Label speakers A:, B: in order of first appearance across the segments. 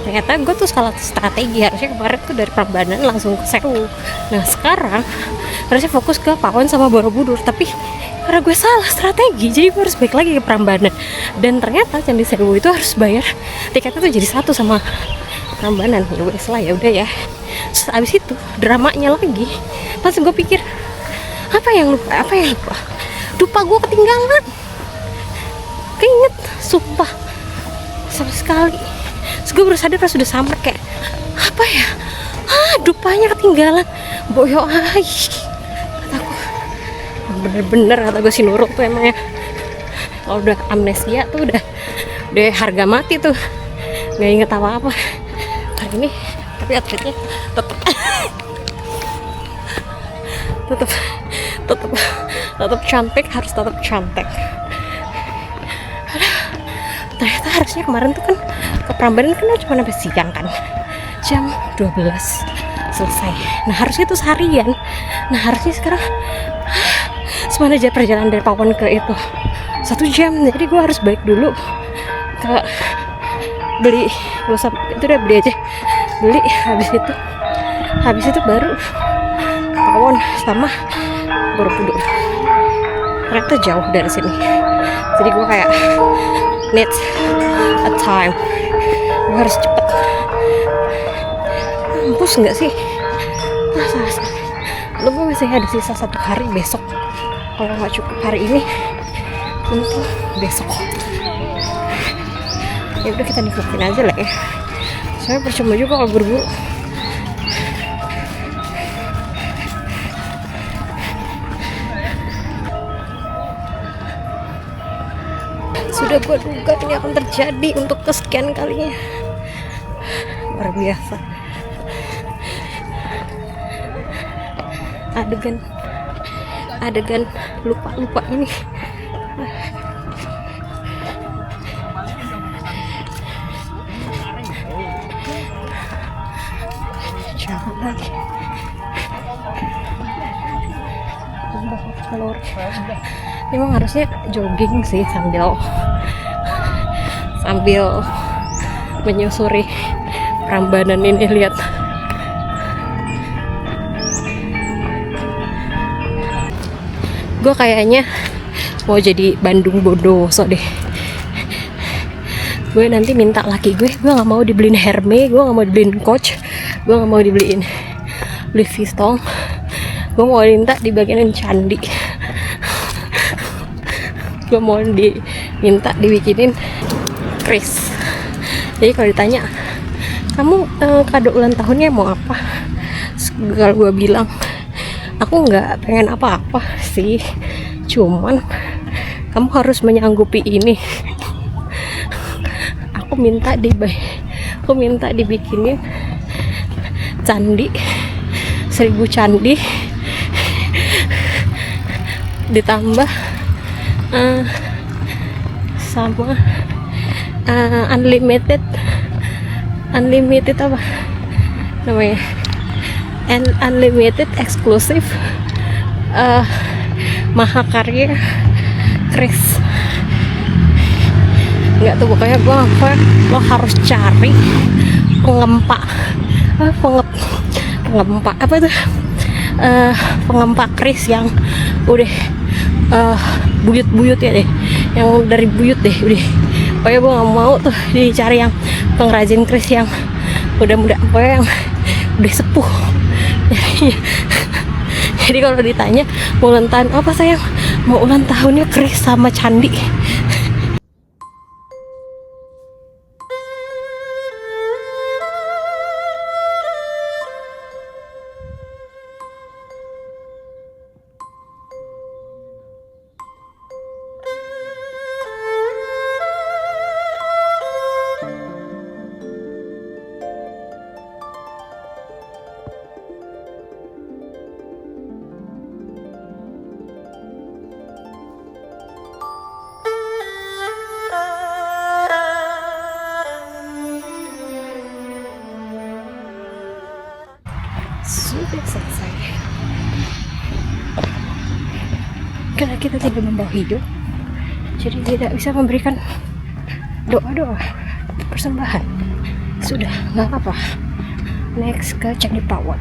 A: Ternyata gue tuh salah strategi, harusnya kemarin tuh dari Prambanan langsung ke Sewu. Nah sekarang harusnya fokus ke Pawon sama Borobudur, tapi karena gue salah strategi jadi gue harus balik lagi ke Prambanan. Dan ternyata Candi Sewu itu harus bayar tiketnya tuh jadi satu sama Prambanan. Ya wes lah, ya udah ya. Terus abis itu dramanya lagi, pas gue pikir apa yang lupa gue ketinggalan, keinget sumpah sama sekali. Terus gue baru sadar pas sudah sampai, kayak apa ya, dupanya ketinggalan, boyo kataku. Bener-bener kata gue, si Nurul tuh emangnya kalau udah amnesia tuh udah harga mati tuh, nggak inget apa-apa. Kali ini tapi atletnya tetap cantik, harus tetap cantik. Ternyata harusnya kemarin tuh kan ke Prambanan kan cuma sampai siang kan, jam 12 selesai. Nah harusnya itu seharian. Nah harusnya sekarang semana aja perjalanan dari Pawon ke itu 1 jam. Jadi gue harus balik dulu ke beli, gak usah itu, udah beli aja, beli. Habis itu baru Pawon sama Borobudur. Ternyata jauh dari sini, jadi gue kayak needs a time, gue harus cepet. Mampus nggak sih? Lalu gue masih ada sisa 1 hari besok. Kalau nggak cukup hari ini, untuk besok. Ya udah, kita nikmatin aja lah ya. Soalnya percuma juga kalau buru-buru. Sudah gue duga ini akan terjadi untuk kesekian kalinya. Luar biasa. Adegan lupa ini. Jangan lagi. Kalori. Memang harusnya jogging sih sambil menyusuri Prambanan ini. Lihat, gue kayaknya mau jadi Bandung Bondowoso deh. Gue nanti minta laki gue nggak mau dibeliin Hermes, gue nggak mau dibeliin Coach, gue nggak mau dibeliin Louis Vuitton, gue mau minta dibagianin candi. Gue mau diminta dibikinin Chris. Jadi kalau ditanya, kamu kado ulang tahunnya mau apa? Kalau gue bilang, aku nggak pengen apa-apa sih, cuman kamu harus menyanggupi ini. Aku minta dibikinin candi, 1000 candi, ditambah sama unlimited apa namanya, unlimited eksklusif Mahakarya Chris. Nggak tuh, pokoknya lo harus cari pengempak Chris yang udah buyut-buyut ya deh, yang dari buyut deh udah. Pokoknya gue nggak mau tuh dicari yang pengrajin Chris yang udah muda, pokoknya yang udah sepuh. Jadi kalau ditanya mau ulang tahun apa sayang, mau ulang tahunnya Chris sama candi. Sudah selesai. Karena kita tidak membawa hidup, jadi tidak bisa memberikan doa-doa persembahan sudah nggak apa-apa. Next ke Candi Pawon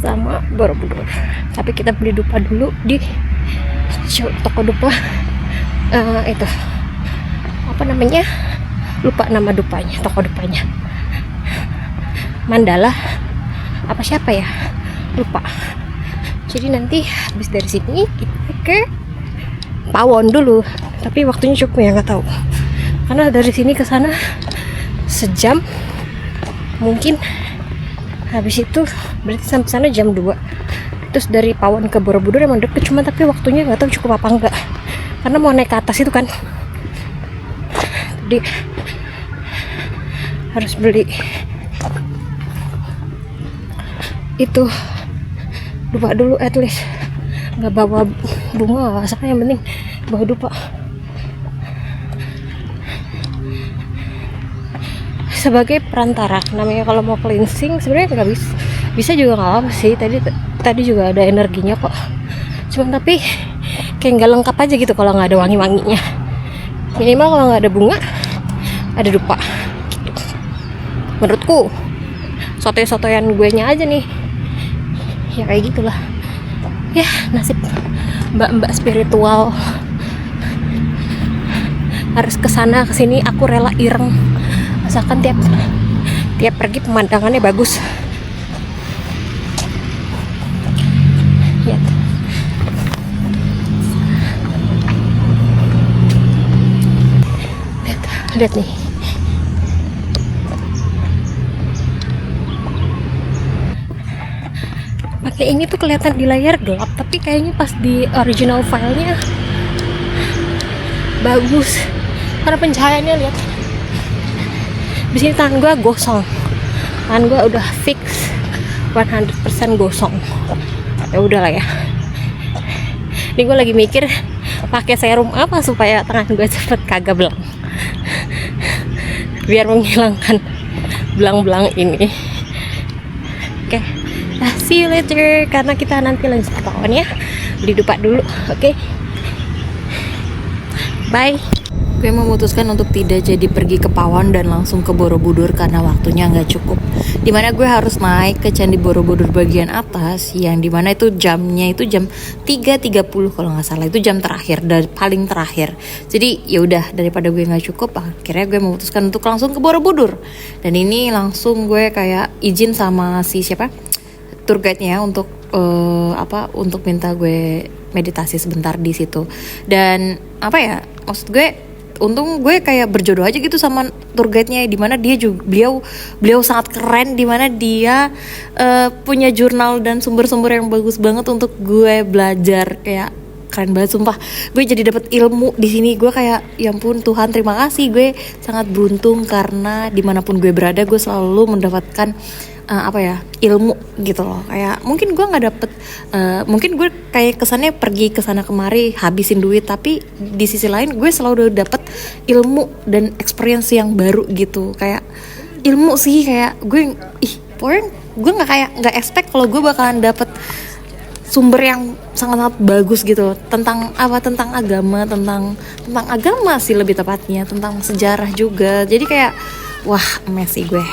A: sama Borobudur, tapi kita beli dupa dulu di toko dupa. Itu apa namanya, lupa nama dupanya, toko dupanya Mandala apa siapa ya, lupa. Jadi nanti habis dari sini kita ke Pawon dulu, tapi waktunya cukup ya, nggak tahu, karena dari sini ke sana sejam mungkin. Habis itu berarti sampai sana jam 2. Terus dari Pawon ke Borobudur emang deket, cuma tapi waktunya nggak tahu cukup apa enggak, karena mau naik ke atas itu kan. Jadi harus beli itu dupa dulu, at least nggak bawa bunga nggak usah, yang penting bawa dupa. Sebagai perantara namanya, kalau mau cleansing sebenarnya nggak bisa juga nggak apa sih. Tadi juga ada energinya kok, cuma tapi kayak nggak lengkap aja gitu kalau nggak ada wangi-wanginya. Minimal kalau nggak ada bunga ada dupa gitu. Menurutku sotoy-sotoyan gue nya aja nih ya, kayak gitulah ya, nasib mbak-mbak spiritual. Harus kesana kesini aku rela ireng, asalkan tiap pergi pemandangannya bagus ya. Lihat nih, pakai ini tuh kelihatan di layar gelap, tapi kayaknya pas di original filenya bagus karena pencahayaannya. Lihat di sini tangan gue gosong, tangan gue udah fix 100% gosong. Ya udahlah ya, ini gue lagi mikir pakai serum apa supaya tangan gue cepet kagak belang, biar menghilangkan belang-belang ini. Oke, see you later, karena kita nanti lanjut ke Pawon ya. Beli dupa dulu, oke? Bye. Gue memutuskan untuk tidak jadi pergi ke Pawon dan langsung ke Borobudur karena waktunya nggak cukup. Dimana gue harus naik ke Candi Borobudur bagian atas, yang dimana itu jamnya itu jam 3.30 kalau nggak salah, itu jam terakhir dan paling terakhir. Jadi ya udah, daripada gue nggak cukup, akhirnya gue memutuskan untuk langsung ke Borobudur. Dan ini langsung gue kayak izin sama si siapa, tour guide-nya untuk untuk minta gue meditasi sebentar di situ. Dan apa ya, maksud gue, untung gue kayak berjodoh aja gitu sama tour guide-nya, dimana dia juga beliau sangat keren, dimana dia punya jurnal dan sumber-sumber yang bagus banget untuk gue belajar. Kayak keren banget sumpah, gue jadi dapat ilmu di sini. Gue kayak ya ampun Tuhan, terima kasih, gue sangat beruntung karena dimanapun gue berada gue selalu mendapatkan ilmu gitu loh. Kayak mungkin gue nggak dapet, mungkin gue kayak kesannya pergi kesana kemari habisin duit, tapi di sisi lain gue selalu dapet ilmu dan experience yang baru gitu. Kayak ilmu sih, kayak gue pokoknya gue nggak expect kalau gue bakalan dapet sumber yang sangat bagus gitu tentang agama, tentang agama sih lebih tepatnya, tentang sejarah juga. Jadi kayak wah, amazing gue.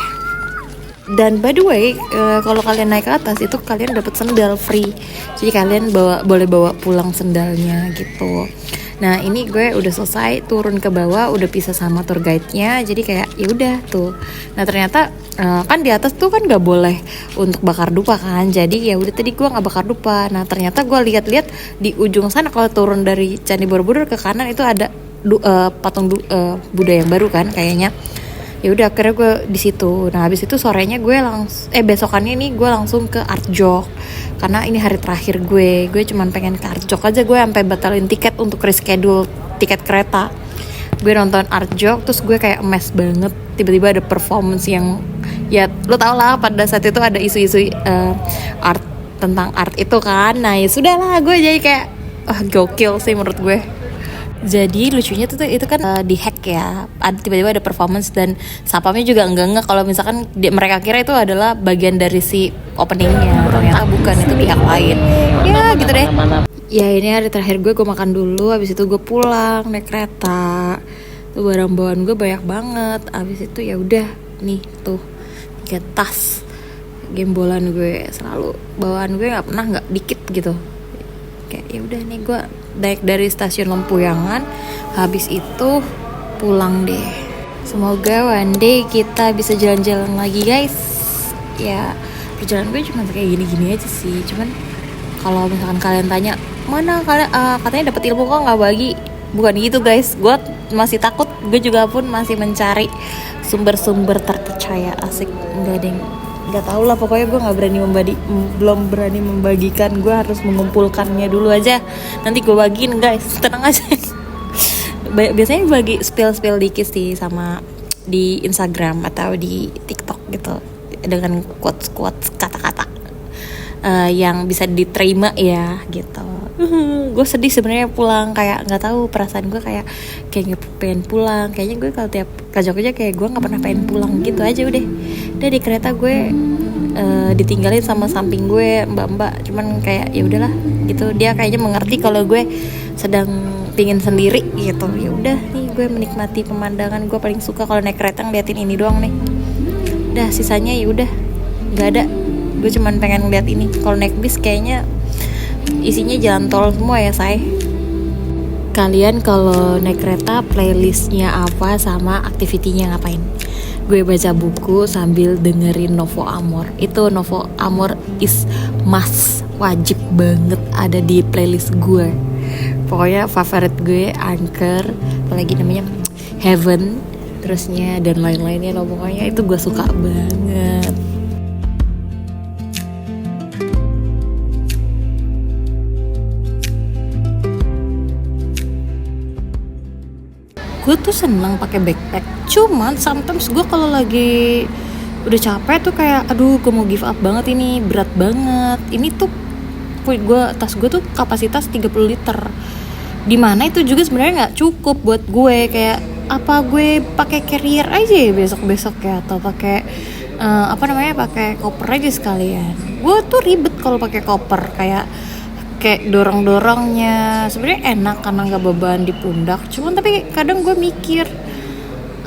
A: Dan by the way, kalau kalian naik ke atas itu kalian dapat sendal free. Jadi kalian boleh bawa pulang sendalnya gitu. Nah, ini gue udah selesai turun ke bawah, udah pisah sama tour guide-nya. Jadi kayak ya udah tuh. Nah, ternyata kan di atas tuh kan nggak boleh untuk bakar dupa kan. Jadi ya udah, tadi gue nggak bakar dupa. Nah, ternyata gue lihat-lihat di ujung sana kalau turun dari Candi Borobudur ke kanan itu ada patung Buddha yang baru kan kayaknya. Ya udah, akhirnya gue di situ. Nah, habis itu sorenya gue besokannya nih gue langsung ke Art Jok, karena ini hari terakhir gue cuman pengen ke Art Jok aja. Gue sampai batalin tiket untuk reschedule tiket kereta. Gue nonton Art Jok, terus gue kayak emes banget, tiba-tiba ada performance yang ya lo tau lah, pada saat itu ada isu-isu art, tentang art itu kan. Nah ya sudah lah, gue jadi kayak gokil sih menurut gue. Jadi lucunya tuh itu kan di hack ya, tiba-tiba ada performance dan sapamnya juga enggak kalau misalkan mereka kira itu adalah bagian dari si openingnya, ternyata bukan, itu pihak lain. Ya gitu deh. Ya ini hari terakhir gue makan dulu, habis itu gue pulang naik kereta. Tuh barang bawaan gue banyak banget. Habis itu ya udah
B: nih tuh 3 tas gembolan gue, selalu bawaan gue nggak dikit gitu. Kayak ya udah nih gue naik dari stasiun Lempuyangan, habis itu pulang deh. Semoga one day kita bisa jalan-jalan lagi guys. Ya perjalanan gue cuma kayak gini-gini aja sih. Cuman kalau misalkan kalian tanya mana kalian katanya dapat ilmu kok nggak bagi, bukan gitu guys. Gue masih takut, gue juga pun masih mencari sumber-sumber terpercaya. Asik, nggak tahu lah, pokoknya gue belum berani membagikan. Gue harus mengumpulkannya dulu aja, nanti gue bagiin guys, tenang aja. Biasanya bagi spill dikit sih sama di Instagram atau di TikTok gitu, dengan quotes kata-kata yang bisa diterima ya gitu. Gue sedih sebenarnya pulang, kayak nggak tahu perasaan gue, kayak nggak pengen pulang. Kayaknya gue kalau tiap ke Jogja kayak gue nggak pernah pengen pulang gitu aja. Udah di kereta gue ditinggalin sama samping gue mbak, cuman kayak ya udahlah gitu. Dia kayaknya mengerti kalau gue sedang pingin sendiri gitu. Ya udah nih gue menikmati pemandangan. Gue paling suka kalau naik kereta ngeliatin ini doang nih. Udah sisanya ya udah nggak ada. Gue cuman pengen ngeliat ini. Kalau naik bis kayaknya isinya jalan tol semua ya say. Kalian kalau naik kereta playlistnya apa sama aktivitinya ngapain? Gue baca buku sambil dengerin Novo Amor. Itu Novo Amor is must, wajib banget ada di playlist gue. Pokoknya favorit gue Anchor, apalagi namanya Heaven, terusnya dan lain-lainnya loh. Pokoknya itu gue suka banget. Gue tuh seneng pakai backpack, cuman sometimes gue kalau lagi udah capek tuh kayak aduh gue mau give up banget, ini berat banget. Ini tuh tas gue tuh kapasitas 30 liter, dimana itu juga sebenarnya nggak cukup buat gue. Kayak apa gue pakai carrier aja ya besok ya, atau pakai pakai koper aja sekalian. Gue tuh ribet kalau pakai koper, kayak dorongnya sebenarnya enak karena nggak beban di pundak. Cuman tapi kadang gue mikir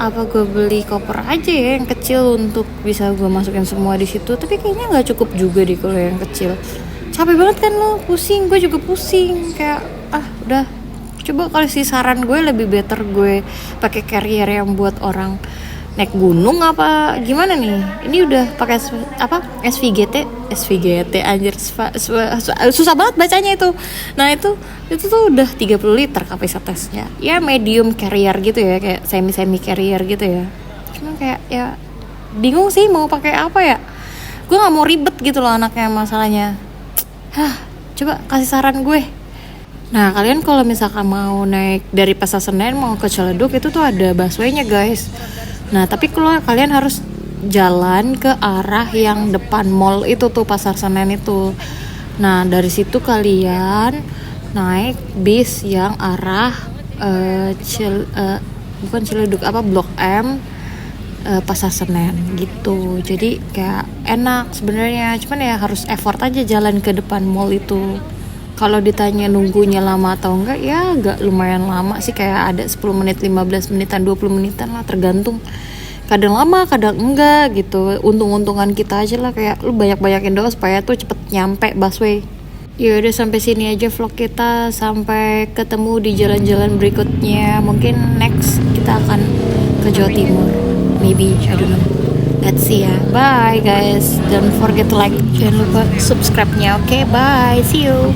B: apa gue beli koper aja ya yang kecil untuk bisa gue masukin semua di situ. Tapi kayaknya nggak cukup juga deh kalau yang kecil. Capek banget kan lo, pusing, gue juga pusing. Kayak udah coba kasih saran gue, lebih better gue pakai carrier yang buat orang naik gunung apa gimana nih. Ini udah pakai SVGT anjir, susah banget bacanya itu. Nah itu tuh udah 30 liter kapasitasnya. Ya medium carrier gitu ya, kayak semi carrier gitu ya. Cuma kayak ya bingung sih mau pakai apa ya. Gue nggak mau ribet gitu loh anaknya masalahnya. Coba kasih saran gue. Nah kalian kalau misalkan mau naik dari Pasar Senen mau ke Ciledug, itu tuh ada busway-nya guys. Nah tapi kalau kalian harus jalan ke arah yang depan mall itu tuh, Pasar Senen itu. Nah dari situ kalian naik bis yang arah bukan Ciledug, Blok M, Pasar Senen gitu. Jadi kayak enak sebenarnya, cuman ya harus effort aja jalan ke depan mall itu. Kalau ditanya nunggunya lama atau enggak, ya agak lumayan lama sih, kayak ada 10 menit, 15 menitan, 20 menitan lah, tergantung. Kadang lama, kadang enggak gitu. Untung-untungan kita aja lah, kayak lu banyak-banyakin doang supaya tuh cepet nyampe busway. Ya udah sampai sini aja vlog kita, sampai ketemu di jalan-jalan berikutnya. Mungkin next kita akan ke Jawa Timur. Maybe, I don't know. Let's see ya. Bye guys. Don't forget to like. Jangan lupa subscribe-nya. Okay, bye. See you.